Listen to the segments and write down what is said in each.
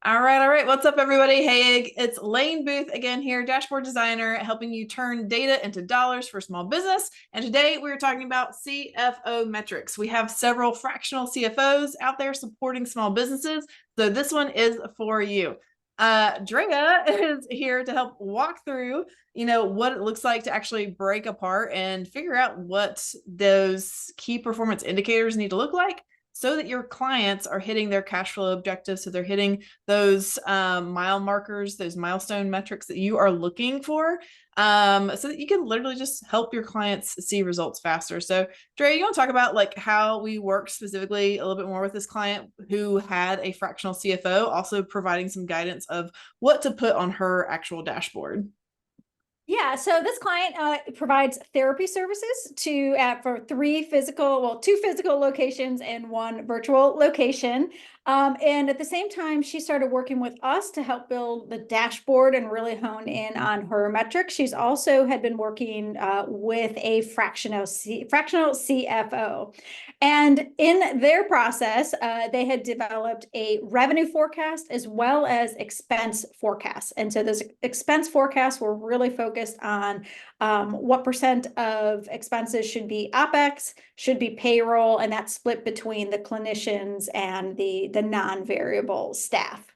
All right, all right. What's up, everybody? Hey, it's Lane Booth again here, dashboard designer, helping you turn data into dollars for small business. And today we're talking about CFO metrics. We have several fractional CFOs out there supporting small businesses. So this one is for you. Drea is here to help walk through, what it looks like to actually break apart and figure out what those key performance indicators need to look like so that your clients are hitting their cash flow objectives. So they're hitting those mile markers, those milestone metrics that you are looking for, so that you can literally just help your clients see results faster. So, Dre, you want to talk about like how we work specifically a little bit more with this client who had a fractional CFO, also providing some guidance of what to put on her actual dashboard. Yeah, so this client provides therapy services for two physical locations and one virtual location. And at the same time, she started working with us to help build the dashboard and really hone in on her metrics. She's also had been working with a fractional CFO. And in their process, they had developed a revenue forecast as well as expense forecasts. And so those expense forecasts were really focused on what percent of expenses should be OpEx, should be payroll, and that's split between the clinicians and the non-variable staff.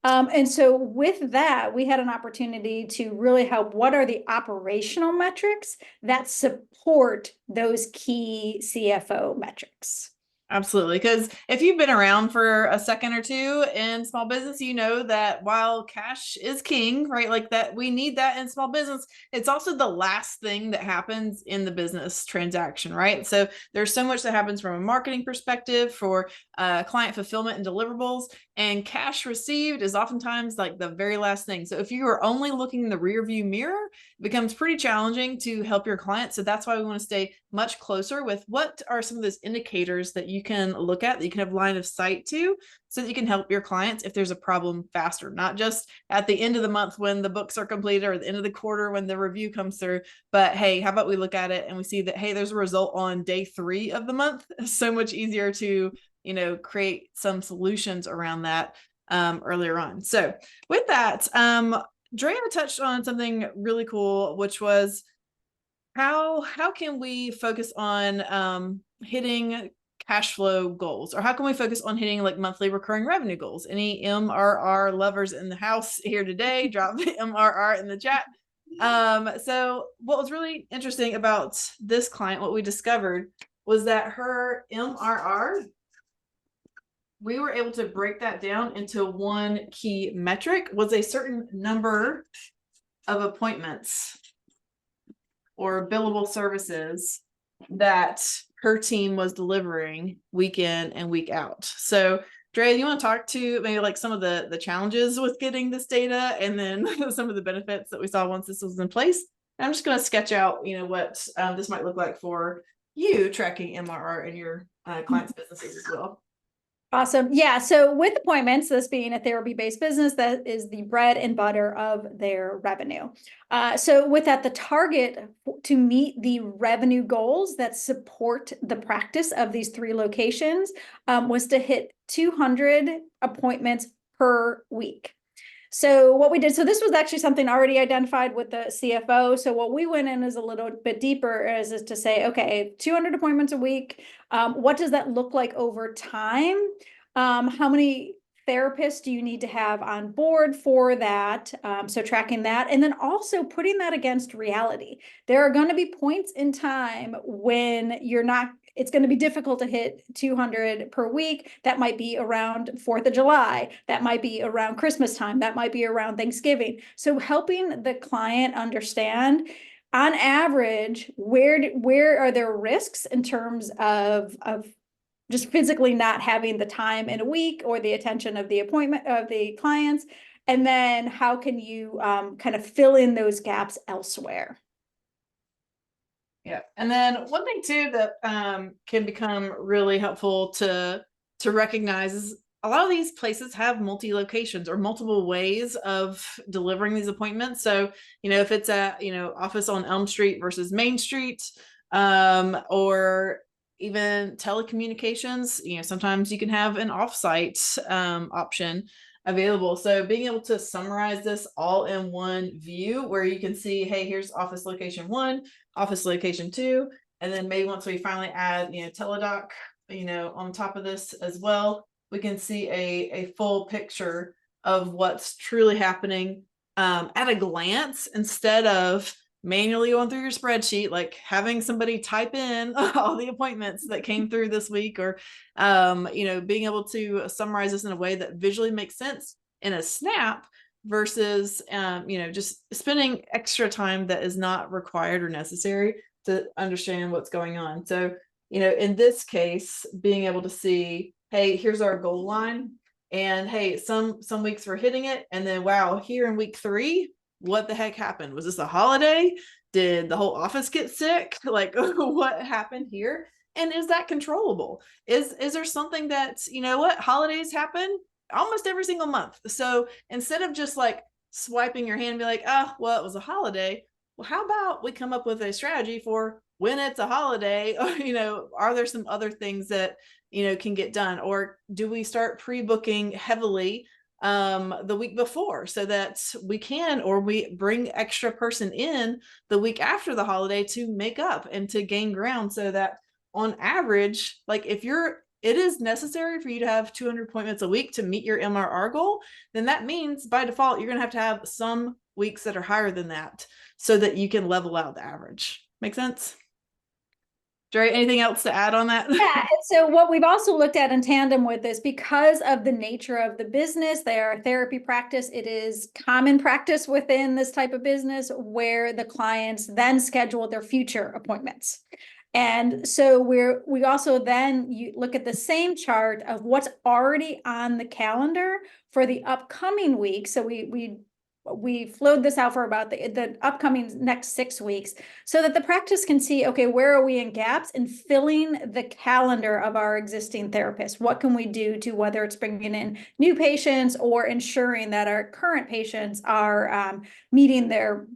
And so with that, we had an opportunity to really help. What are the operational metrics that support those key CFO metrics? Absolutely. Because if you've been around for a second or two in small business, you know that while cash is king, right? Like that, we need that in small business. It's also the last thing that happens in the business transaction, right? So there's so much that happens from a marketing perspective for client fulfillment and deliverables. And cash received is oftentimes like the very last thing. So if you are only looking in the rear view mirror, it becomes pretty challenging to help your clients. So that's why we want to stay much closer with what are some of those indicators that you can look at, that you can have line of sight to, so that you can help your clients if there's a problem faster, not just at the end of the month when the books are completed or the end of the quarter when the review comes through. But hey, how about we look at it and we see that, hey, there's a result on day 3 of the month. So much easier to, create some solutions around that earlier on. So with that, Drea touched on something really cool, which was how can we focus on hitting cash flow goals, or how can we focus on hitting like monthly recurring revenue goals? Any MRR lovers in the house here today? Drop MRR in the chat. So what was really interesting about this client, what we discovered was that her MRR, we were able to break that down into one key metric, was a certain number of appointments or billable services that her team was delivering week in and week out. So, Drea, you want to talk to maybe like some of the challenges with getting this data, and then some of the benefits that we saw once this was in place? I'm just going to sketch out, what this might look like for you tracking MRR in your clients' businesses as well. Awesome. Yeah. So with appointments, this being a therapy-based business, that is the bread and butter of their revenue. So with that, the target to meet the revenue goals that support the practice of these 3 locations was to hit 200 appointments per week. So what we did, so this was actually something already identified with the CFO. So what we went in is a little bit deeper is to say, okay, 200 appointments a week. What does that look like over time? How many therapists do you need to have on board for that? So tracking that, and then also putting that against reality. There are going to be points in time when it's going to be difficult to hit 200 per week. That might be around 4th of July. That might be around Christmas time. That might be around Thanksgiving. So helping the client understand, on average, where are there risks in terms of just physically not having the time in a week or the attention of the appointment of the clients, and then how can you kind of fill in those gaps elsewhere? Yeah. And then one thing too that can become really helpful to recognize is a lot of these places have multi-locations or multiple ways of delivering these appointments. So, if it's a, office on Elm Street versus Main Street, or even telecommunications, sometimes you can have an offsite option. available. So being able to summarize this all in one view where you can see, hey, here's office location 1, office location 2, and then maybe once we finally add, teledoc, on top of this as well, we can see a full picture of what's truly happening at a glance, instead of manually going through your spreadsheet, like having somebody type in all the appointments that came through this week, or being able to summarize this in a way that visually makes sense in a snap, versus just spending extra time that is not required or necessary to understand what's going on. So in this case, being able to see, hey, here's our goal line, and hey, some weeks we're hitting it, and then wow, here in week 3, what the heck happened? Was this a holiday? Did the whole office get sick? Like, what happened here? And is that controllable? Is there something that's, holidays happen almost every single month. So instead of just like swiping your hand and be like, oh, well, it was a holiday. Well, how about we come up with a strategy for when it's a holiday? Are there some other things that, can get done? Or do we start pre-booking heavily the week before, so that we can, or we bring extra person in the week after the holiday to make up and to gain ground, so that on average, like if it is necessary for you to have 200 appointments a week to meet your MRR goal, then that means by default you're going to have some weeks that are higher than that, so that you can level out the average. Make sense? Dre, anything else to add on that? Yeah, and so what we've also looked at in tandem with this, because of the nature of the business, they are a therapy practice. It is common practice within this type of business where the clients then schedule their future appointments. And so we also then you look at the same chart of what's already on the calendar for the upcoming week. So we flowed this out for about the upcoming next 6 weeks, so that the practice can see, okay, where are we in gaps, and filling the calendar of our existing therapists. What can we do to, whether it's bringing in new patients or ensuring that our current patients are meeting their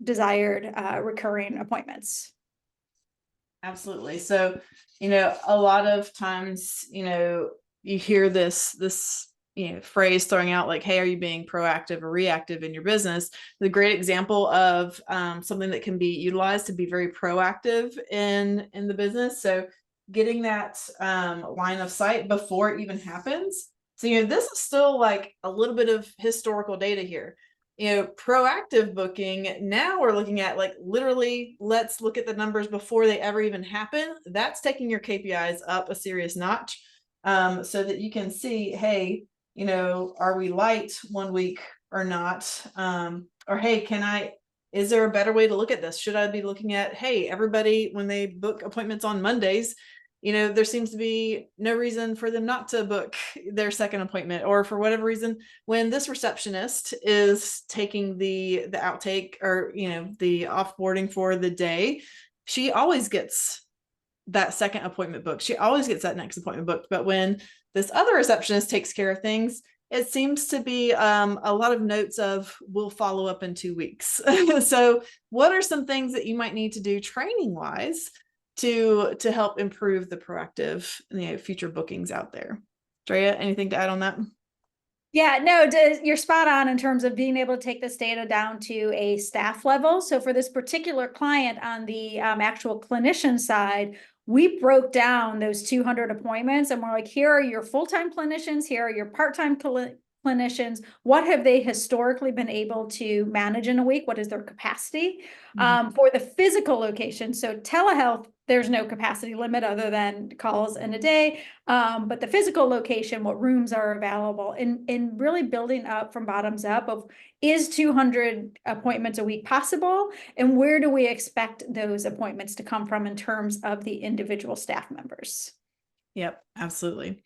desired recurring appointments. Absolutely. So, a lot of times, you hear this phrase throwing out like, hey, are you being proactive or reactive in your business? The great example of something that can be utilized to be very proactive in the business. So getting that line of sight before it even happens. So, this is still like a little bit of historical data here. Proactive booking, now we're looking at like literally, let's look at the numbers before they ever even happen. That's taking your KPIs up a serious notch, so that you can see, hey, are we light one week or not? Or hey, is there a better way to look at this? Should I be looking at, hey, everybody, when they book appointments on Mondays, there seems to be no reason for them not to book their second appointment, or for whatever reason, when this receptionist is taking the outtake, or, the offboarding for the day, she always gets that second appointment booked. She always gets that next appointment booked. But when this other receptionist takes care of things, it seems to be a lot of notes of, we'll follow up in 2 weeks. So what are some things that you might need to do training wise to help improve the proactive, future bookings out there? Drea, anything to add on that? Yeah, no, you're spot on in terms of being able to take this data down to a staff level. So for this particular client on the actual clinician side, we broke down those 200 appointments, and we're like, here are your full-time clinicians, here are your part-time clinicians. What have they historically been able to manage in a week? What is their capacity? For the physical location, so telehealth, there's no capacity limit other than calls in a day. But the physical location, what rooms are available, and really building up from bottoms up of, is 200 appointments a week possible? And where do we expect those appointments to come from in terms of the individual staff members? Yep, absolutely.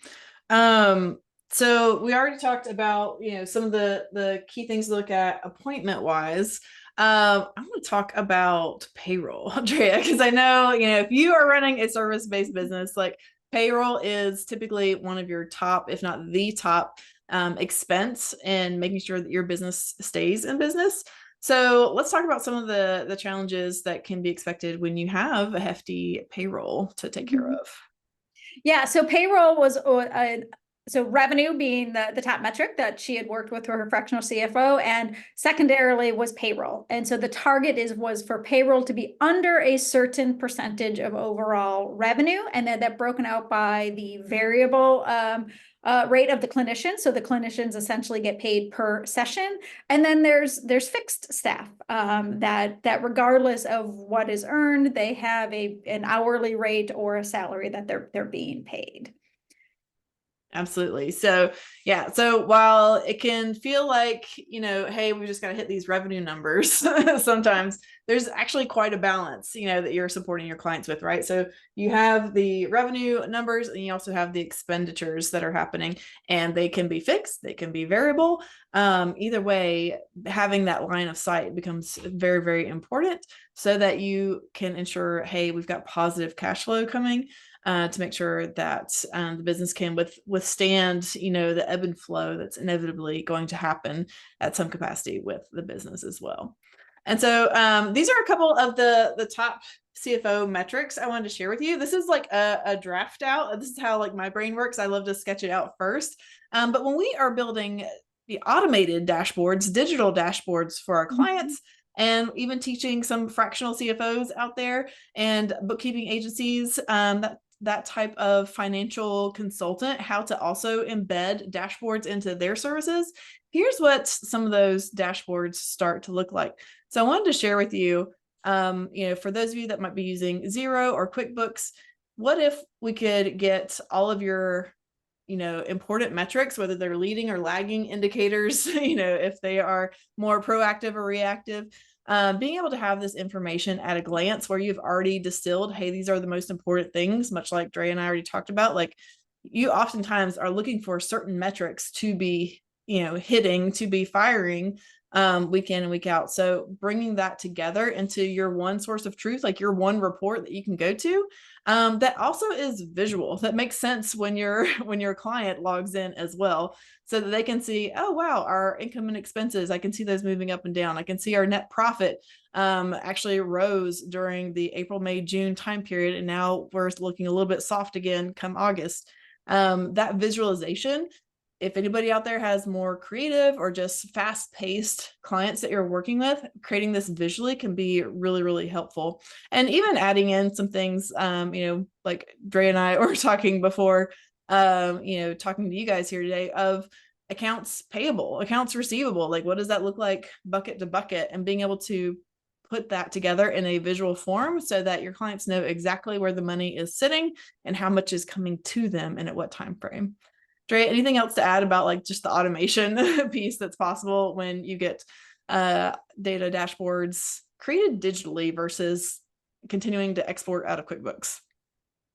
So we already talked about, some of the key things to look at appointment wise. I want to talk about payroll, Andrea, because I know, if you are running a service-based business, like payroll is typically one of your top, if not the top, expense in making sure that your business stays in business. So let's talk about some of the challenges that can be expected when you have a hefty payroll to take care of. Yeah, so payroll was so revenue being the top metric that she had worked with her fractional CFO, and secondarily was payroll. And so the target was for payroll to be under a certain percentage of overall revenue, and then that broken out by the variable rate of the clinician. So the clinicians essentially get paid per session, and then there's fixed staff that regardless of what is earned, they have an hourly rate or a salary that they're being paid. Absolutely. So yeah. So while it can feel like, hey, we just got to hit these revenue numbers, sometimes there's actually quite a balance, that you're supporting your clients with, right? So you have the revenue numbers and you also have the expenditures that are happening, and they can be fixed, they can be variable. Either way, having that line of sight becomes very, very important so that you can ensure, hey, we've got positive cash flow coming. To make sure that the business can withstand, the ebb and flow that's inevitably going to happen at some capacity with the business as well. And so these are a couple of the top CFO metrics I wanted to share with you. This is like a draft out. This is how like my brain works. I love to sketch it out first. But when we are building the automated dashboards, digital dashboards for our clients, and even teaching some fractional CFOs out there and bookkeeping agencies, that type of financial consultant, how to also embed dashboards into their services. Here's what some of those dashboards start to look like. So I wanted to share with you, for those of you that might be using Xero or QuickBooks, what if we could get all of your, important metrics, whether they're leading or lagging indicators, if they are more proactive or reactive, being able to have this information at a glance where you've already distilled, hey, these are the most important things, much like Drea and I already talked about. Like, you oftentimes are looking for certain metrics to be, hitting, to be firing week in and week out. So bringing that together into your one source of truth, like your one report that you can go to, that also is visual, that makes sense when your client logs in as well, so that they can see, oh wow, our income and expenses, I can see those moving up and down. I can see our net profit actually rose during the April, May, June time period, and now we're looking a little bit soft again come August. That visualization, if anybody out there has more creative or just fast-paced clients that you're working with, creating this visually can be really, really helpful. And even adding in some things, like Dre and I were talking before, talking to you guys here today, of accounts payable, accounts receivable. Like, what does that look like bucket to bucket? And being able to put that together in a visual form so that your clients know exactly where the money is sitting and how much is coming to them and at what time frame. Dre, anything else to add about like just the automation piece that's possible when you get data dashboards created digitally versus continuing to export out of QuickBooks?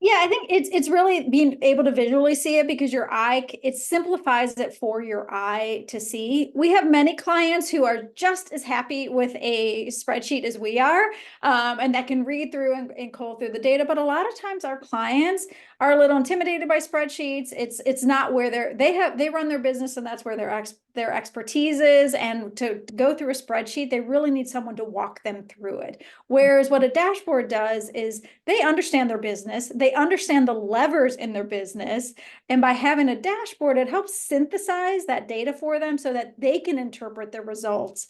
Yeah, I think it's really being able to visually see it, because your eye, it simplifies it for your eye to see. We have many clients who are just as happy with a spreadsheet as we are, and that can read through and cull through the data. But a lot of times our clients are a little intimidated by spreadsheets. It's not where they run their business, and that's where their expertise is. And to go through a spreadsheet, they really need someone to walk them through it. Whereas what a dashboard does is they understand their business, they understand the levers in their business, and by having a dashboard, it helps synthesize that data for them so that they can interpret the results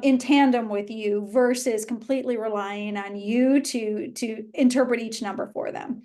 in tandem with you, versus completely relying on you to interpret each number for them.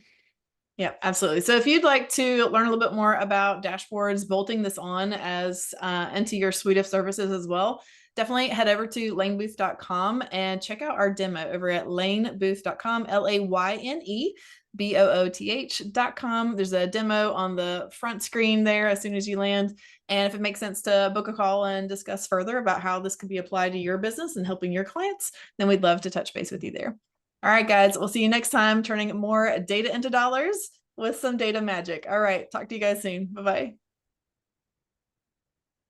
Yeah, absolutely. So if you'd like to learn a little bit more about dashboards, bolting this on as into your suite of services as well, definitely head over to lanebooth.com and check out our demo over at lanebooth.com, LAYNEBOOTH.com. There's a demo on the front screen there as soon as you land. And if it makes sense to book a call and discuss further about how this can be applied to your business and helping your clients, then we'd love to touch base with you there. All right, guys, we'll see you next time, turning more data into dollars with some data magic. All right, talk to you guys soon. Bye-bye.